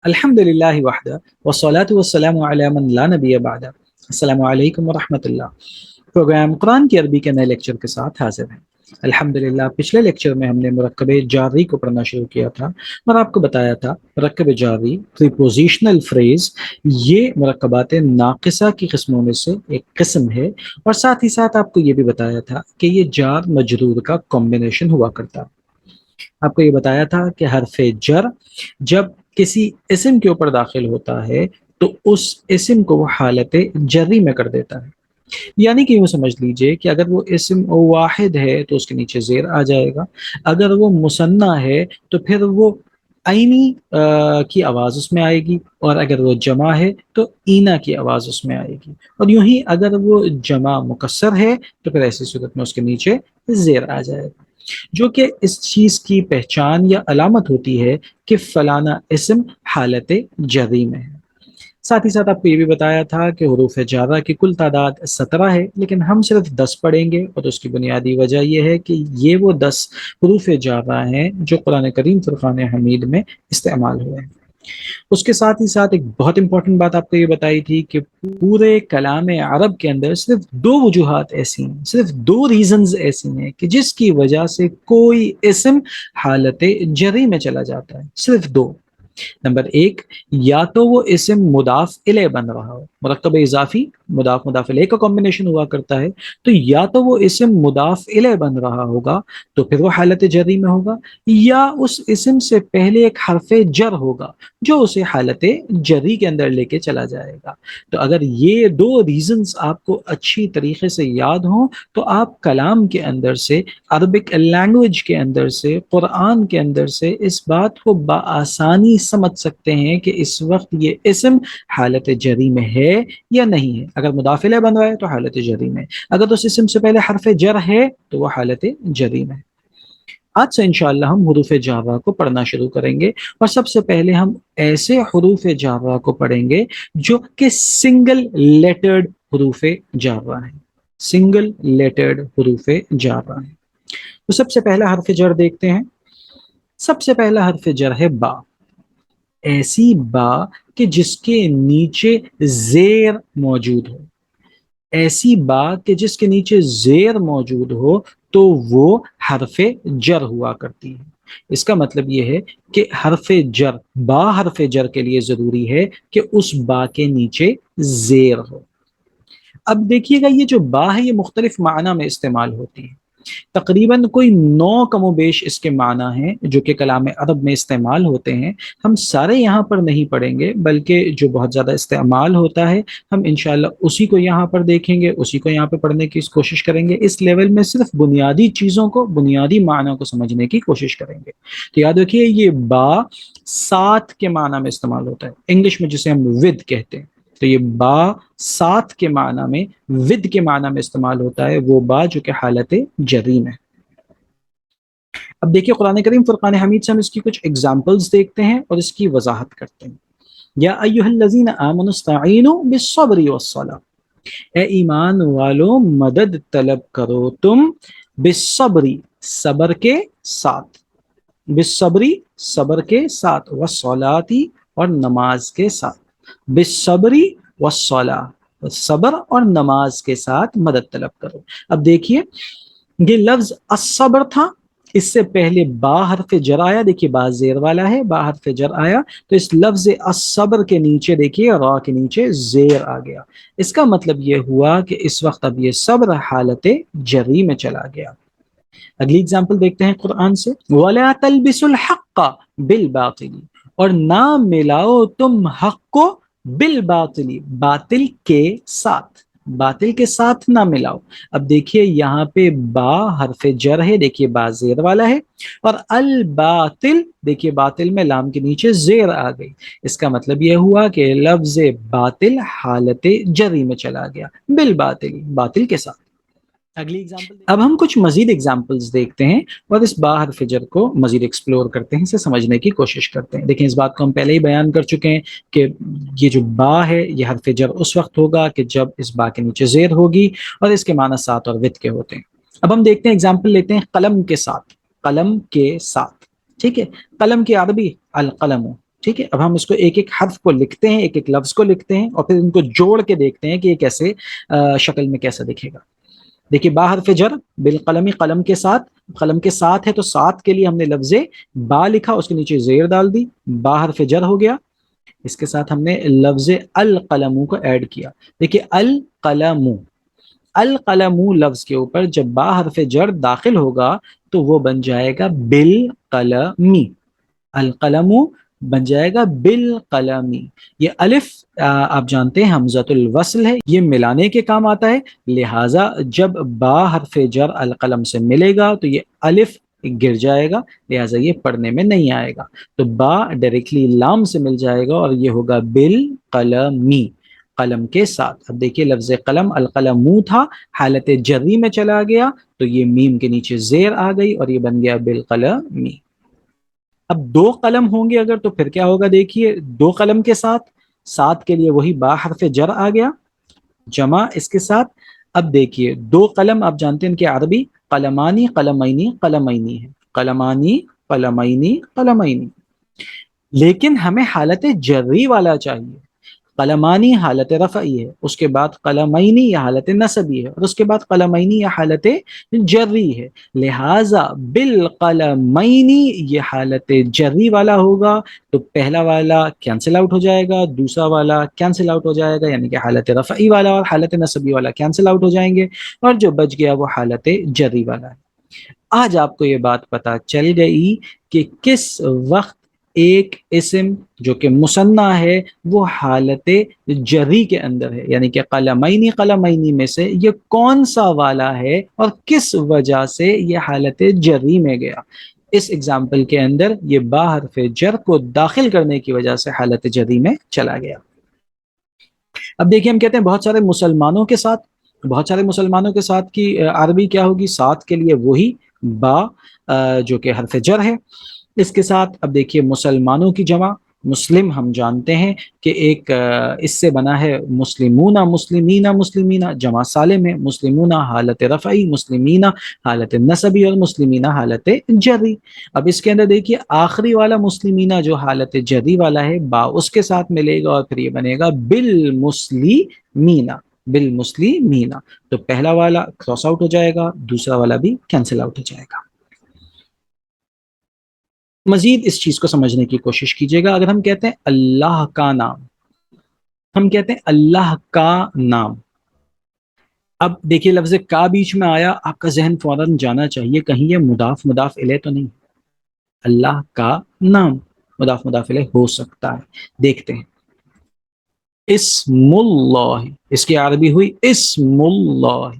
الحمدللہ وحدہ والصلاة والسلام علی من لا نبی بعدہ۔ السلام علیکم ورحمۃ اللہ۔ پروگرام قرآن کی عربی کے نئے لیکچر کے ساتھ حاضر ہیں۔ الحمدللہ پچھلے لیکچر میں ہم نے مرکب جاری کو پڑھنا شروع کیا تھا اور آپ کو بتایا تھا مرکب جاری پریپوزیشنل فریز یہ مرکبات ناقصہ کی قسموں میں سے ایک قسم ہے، اور ساتھ ہی ساتھ آپ کو یہ بھی بتایا تھا کہ یہ جار مجرور کا کمبینیشن ہوا کرتا۔ آپ کو یہ بتایا تھا کہ حرف جر جب کسی اسم کے اوپر داخل ہوتا ہے تو اس اسم کو وہ حالت جری میں کر دیتا ہے، یعنی کہ یوں سمجھ لیجئے کہ اگر وہ اسم واحد ہے تو اس کے نیچے زیر آ جائے گا، اگر وہ مثنیٰ ہے تو پھر وہ عینی کی آواز اس میں آئے گی، اور اگر وہ جمع ہے تو اینا کی آواز اس میں آئے گی، اور یوں ہی اگر وہ جمع مکسر ہے تو پھر ایسی صورت میں اس کے نیچے زیر آ جائے گا، جو کہ اس چیز کی پہچان یا علامت ہوتی ہے کہ فلانا اسم حالت جری میں ہے۔ ساتھ ہی ساتھ آپ کو یہ بھی بتایا تھا کہ حروف جارہ کی کل تعداد 17 ہے، لیکن ہم صرف 10 پڑھیں گے، اور اس کی بنیادی وجہ یہ ہے کہ یہ وہ 10 حروف جارہ ہیں جو قرآن کریم فرقان حمید میں استعمال ہوئے ہیں۔ اس کے ساتھ ہی ساتھ ایک بہت امپورٹنٹ بات آپ کو یہ بتائی تھی کہ پورے کلام عرب کے اندر صرف 2 وجوہات ایسی ہیں، صرف 2 ریزنز ایسی ہیں کہ جس کی وجہ سے کوئی اسم حالت جری میں چلا جاتا ہے، صرف 2۔ نمبر 1، یا تو وہ اسم مضاف الیہ بن رہا ہو، مرکب اضافی مضاف مضاف الیہ کا کمبینیشن ہوا کرتا ہے، تو یا تو وہ اسم مضاف الیہ بن رہا ہوگا تو پھر وہ حالت جری میں ہوگا، یا اس اسم سے پہلے ایک حرف جر ہوگا جو اسے حالت جری کے اندر لے کے چلا جائے گا۔ تو اگر یہ 2 ریزنز آپ کو اچھی طریقے سے یاد ہوں تو آپ کلام کے اندر سے، عربک لینگویج کے اندر سے، قرآن کے اندر سے اس بات کو بآسانی سمجھ سکتے ہیں کہ اس وقت یہ اسم حالت جری میں ہے یا نہیں ہے۔ اگر مضاف الیہ بن رہا ہے تو حالت جری میں، اگر اس اسم سے پہلے حرف جر ہے تو وہ حالت جری میں۔ آج سے انشاءاللہ ہم حروف جارہ کو پڑھنا شروع کریں گے، اور سب سے پہلے ہم ایسے حروف جارہ کو پڑھیں گے جو کہ سنگل لیٹرڈ حروف جارہ ہیں، سنگل لیٹرڈ حروف جارہ ہیں۔ تو سب سے پہلا حرف جر دیکھتے ہیں۔ سب سے پہلا حرف جر ہے با، ایسی با کہ جس کے نیچے زیر موجود ہو، ایسی با کہ جس کے نیچے زیر موجود ہو تو وہ حرف جر ہوا کرتی ہے۔ اس کا مطلب یہ ہے کہ حرف جر، با حرف جر کے لیے ضروری ہے کہ اس با کے نیچے زیر ہو۔ اب دیکھیے گا یہ جو با ہے یہ مختلف معنی میں استعمال ہوتی ہے، تقریباً کوئی 9 کم و بیش اس کے معنی ہیں جو کہ کلام عرب میں استعمال ہوتے ہیں۔ ہم سارے یہاں پر نہیں پڑھیں گے، بلکہ جو بہت زیادہ استعمال ہوتا ہے ہم انشاءاللہ اسی کو یہاں پر دیکھیں گے، اسی کو یہاں پہ پڑھنے کی کوشش کریں گے۔ اس لیول میں صرف بنیادی چیزوں کو، بنیادی معنی کو سمجھنے کی کوشش کریں گے۔ تو یاد رکھیے یہ با ساتھ کے معنی میں استعمال ہوتا ہے، انگلش میں جسے ہم ود کہتے ہیں، تو یہ با ساتھ کے معنی میں، ود کے معنی میں استعمال ہوتا ہے، وہ با جو کہ حالت جری میں۔ اب دیکھیے قرآن کریم فرقان حمید سے ہم اس کی کچھ ایگزامپلز دیکھتے ہیں اور اس کی وضاحت کرتے ہیں۔ یا ایھا الذین آمنوا استعینوا بالصبر والصلاۃ، اے ایمان والو مدد طلب کرو تم، بالصبر صبر کے ساتھ، بالصبری صبر کے ساتھ، والصلاۃ اور نماز کے ساتھ، بالصبری والصلاۃ صبر اور نماز کے ساتھ مدد طلب کرو۔ اب دیکھیے یہ لفظ الصبر تھا، اس سے پہلے با حرف جر آیا، دیکھیے با زیر والا ہے، با حرف جر آیا تو اس لفظ الصبر کے نیچے دیکھیے را کے نیچے زیر آ گیا۔ اس کا مطلب یہ ہوا کہ اس وقت اب یہ صبر حالت جری میں چلا گیا۔ اگلی اگزامپل دیکھتے ہیں قرآن سے، وَلَا تَلْبِسُوا الْحَقَّ بِالْبَاطِلِ، اور نہ ملاؤ تم حق کو، بالباطل باطل کے ساتھ، باطل کے ساتھ نہ ملاؤ۔ اب دیکھیے یہاں پہ با حرف جر ہے، دیکھیے با زیر والا ہے، اور الباطل دیکھیے باطل میں لام کے نیچے زیر آ گئی۔ اس کا مطلب یہ ہوا کہ لفظ باطل حالت جری میں چلا گیا، بالباطل باطل کے ساتھ۔ اگلی ایگزامپل، اب ہم کچھ مزید ایگزامپلز دیکھتے ہیں اور اس با حرف جر کو مزید ایکسپلور کرتے ہیں، اسے سمجھنے کی کوشش کرتے ہیں۔ دیکھیں اس بات کو ہم پہلے ہی بیان کر چکے ہیں کہ یہ جو با ہے یہ حرف جر اس وقت ہوگا کہ جب اس با کے نیچے زیر ہوگی، اور اس کے معنی ساتھ اور وت کے ہوتے ہیں۔ اب ہم دیکھتے ہیں ایگزامپل لیتے ہیں قلم کے ساتھ، قلم کے ساتھ، ٹھیک ہے، قلم کی عربی القلم، ٹھیک ہے، اب ہم اس کو ایک ایک حرف کو لکھتے ہیں، ایک ایک لفظ کو لکھتے ہیں اور پھر ان کو جوڑ کے دیکھتے ہیں کہ یہ کیسے شکل میں کیسا دکھے گا۔ دیکھیے با حرف جر بالقلم، قلم کے ساتھ، قلم کے ساتھ ہے تو ساتھ کے لیے ہم نے لفظ با لکھا، اس کے نیچے زیر ڈال دی، با حرف جر ہو گیا۔ اس کے ساتھ ہم نے لفظ القلم کو ایڈ کیا۔ دیکھیے القلم، القلم لفظ کے اوپر جب با حرف جر داخل ہوگا تو وہ بن جائے گا بالقلمی، القلم بن جائے گا بالقلمی۔ یہ الف آپ جانتے ہیں حمزۃ الوصل ہے، یہ ملانے کے کام آتا ہے، لہٰذا جب با حرف جر القلم سے ملے گا تو یہ الف گر جائے گا، لہٰذا یہ پڑھنے میں نہیں آئے گا، تو با ڈائریکٹلی لام سے مل جائے گا اور یہ ہوگا بالقلمی، قلم کے ساتھ۔ اب دیکھیے لفظ قلم القلم تھا، حالت جری میں چلا گیا تو یہ میم کے نیچے زیر آ گئی اور یہ بن گیا بالقلمی۔ اب دو قلم ہوں گے اگر تو پھر کیا ہوگا، دیکھیے دو قلم کے ساتھ، ساتھ کے لیے وہی با حرف جر آ گیا، جمع اس کے ساتھ۔ اب دیکھیے دو قلم آپ جانتے ہیں کہ عربی قلمانی قلمینی قلمینی ہے، قلمانی قلمینی قلمینی، لیکن ہمیں حالت جری والا چاہیے۔ قلمانی حالت رفعی ہے، اس کے بعد قلمینی یا حالت نصبی ہے، اور اس کے بعد قلمینی یا حالت جری ہے، لہٰذا بالقلمینی یہ حالت جری والا ہوگا تو پہلا والا کینسل آؤٹ ہو جائے گا، دوسرا والا کینسل آؤٹ ہو جائے گا، یعنی کہ حالت رفعی والا اور حالت نصبی والا کینسل آؤٹ ہو جائیں گے، اور جو بچ گیا وہ حالت جری والا ہے۔ آج آپ کو یہ بات پتہ چل گئی کہ کس وقت ایک اسم جو کہ مثنی ہے وہ حالت جری کے اندر ہے، یعنی کہ قلمینی قلمینی میں سے یہ کون سا والا ہے اور کس وجہ سے یہ حالت جری میں گیا۔ اس ایگزامپل کے اندر یہ با حرف جر کو داخل کرنے کی وجہ سے حالت جری میں چلا گیا۔ اب دیکھیے ہم کہتے ہیں بہت سارے مسلمانوں کے ساتھ، بہت سارے مسلمانوں کے ساتھ کی عربی کیا ہوگی، ساتھ کے لیے وہی با جو کہ حرف جر ہے، اس کے ساتھ اب دیکھیے مسلمانوں کی جمع مسلم ہم جانتے ہیں کہ ایک اس سے بنا ہے مسلمون مسلمین مسلمین، جمع سالم ہے، مسلمون حالت رفعی، مسلمین حالت نصبی اور مسلمین حالت جری۔ اب اس کے اندر دیکھیے آخری والا مسلمین جو حالت جری والا ہے با اس کے ساتھ ملے گا اور پھر یہ بنے گا بالمسلمین، بالمسلمین، تو پہلا والا کراس آؤٹ ہو جائے گا، دوسرا والا بھی کینسل آؤٹ ہو جائے گا۔ مزید اس چیز کو سمجھنے کی کوشش کیجیے گا، اگر ہم کہتے ہیں اللہ کا نام، ہم کہتے ہیں اللہ کا نام، اب دیکھیے لفظ کا بیچ میں آیا، آپ کا ذہن فوراً جانا چاہیے کہیں یہ مضاف مضاف الیہ تو نہیں، اللہ کا نام مضاف مضاف الیہ ہو سکتا ہے، دیکھتے ہیں۔ اسم اللہ، اس کی عربی ہوئی اسم اللہ،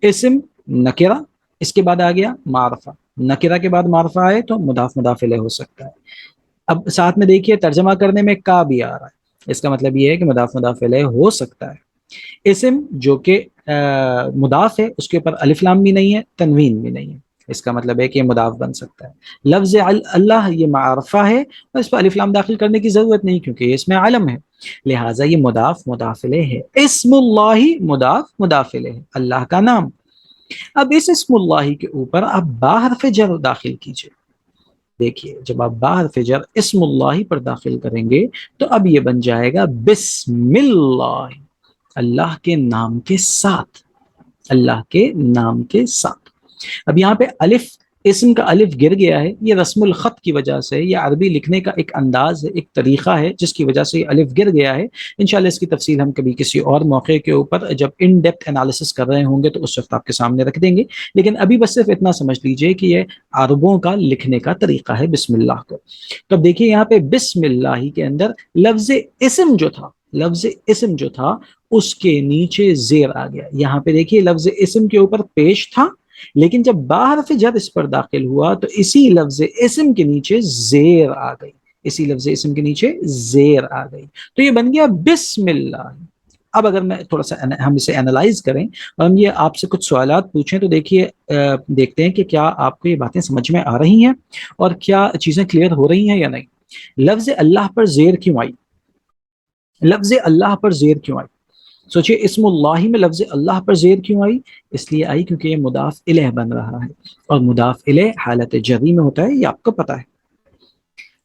اسم نکرہ، اس کے بعد آ گیا معرفہ، نکرہ کے بعد معرفہ آئے تو مضاف مضاف الیہ ہو سکتا ہے۔ اب ساتھ میں دیکھیے ترجمہ کرنے میں کا بھی آ رہا ہے، اس کا مطلب یہ ہے کہ مضاف مضاف الیہ ہو سکتا ہے۔ اسم جو کہ مضاف ہے اس کے اوپر الف لام بھی نہیں ہے، تنوین بھی نہیں ہے، اس کا مطلب ہے کہ یہ مضاف بن سکتا ہے۔ لفظ اللہ یہ معرفہ ہے اور اس پر الف لام داخل کرنے کی ضرورت نہیں کیونکہ یہ اس میں علم ہے، لہٰذا یہ مضاف مضاف الیہ ہے۔ اسم اللہ مضاف مضاف الیہ، اللہ کا نام۔ اب اس اسم اللہ کے اوپر آپ با حرف جر داخل کیجئے، دیکھیے جب آپ با حرف جر اسم اللہ پر داخل کریں گے تو اب یہ بن جائے گا بسم اللہ، اللہ کے نام کے ساتھ، اللہ کے نام کے ساتھ۔ اب یہاں پہ الف، اسم کا الف گر گیا ہے، یہ رسم الخط کی وجہ سے، یہ عربی لکھنے کا ایک انداز ہے، ایک طریقہ ہے جس کی وجہ سے یہ الف گر گیا ہے۔ انشاءاللہ اس کی تفصیل ہم کبھی کسی اور موقع کے اوپر جب ان ڈیپتھ انالیسس کر رہے ہوں گے تو اس وقت آپ کے سامنے رکھ دیں گے، لیکن ابھی بس صرف اتنا سمجھ لیجئے کہ یہ عربوں کا لکھنے کا طریقہ ہے بسم اللہ کو۔ تو اب دیکھیے یہاں پہ بسم اللہ کے اندر لفظ اسم جو تھا، لفظ اسم جو تھا اس کے نیچے زیر آ گیا، یہاں پہ دیکھیے لفظ اسم کے اوپر پیش تھا، لیکن جب با حرف جر اس پر داخل ہوا تو اسی لفظ اسم کے نیچے زیر آ گئی، اسی لفظ اسم کے نیچے زیر آ گئی، تو یہ بن گیا بسم اللہ۔ اب اگر میں تھوڑا سا ہم اسے انالائز کریں اور ہم یہ آپ سے کچھ سوالات پوچھیں تو دیکھیے دیکھتے ہیں کہ کیا آپ کو یہ باتیں سمجھ میں آ رہی ہیں اور کیا چیزیں کلیئر ہو رہی ہیں یا نہیں۔ لفظ اللہ پر زیر کیوں آئی؟ لفظ اللہ پر زیر کیوں آئی؟ سوچئے اسم اللہ میں لفظ اللہ پر زیر کیوں آئی؟ اس لیے آئی کیونکہ یہ مضاف الیہ بن رہا ہے، اور مضاف الیہ حالت جری میں ہوتا ہے، یہ آپ کو پتا ہے۔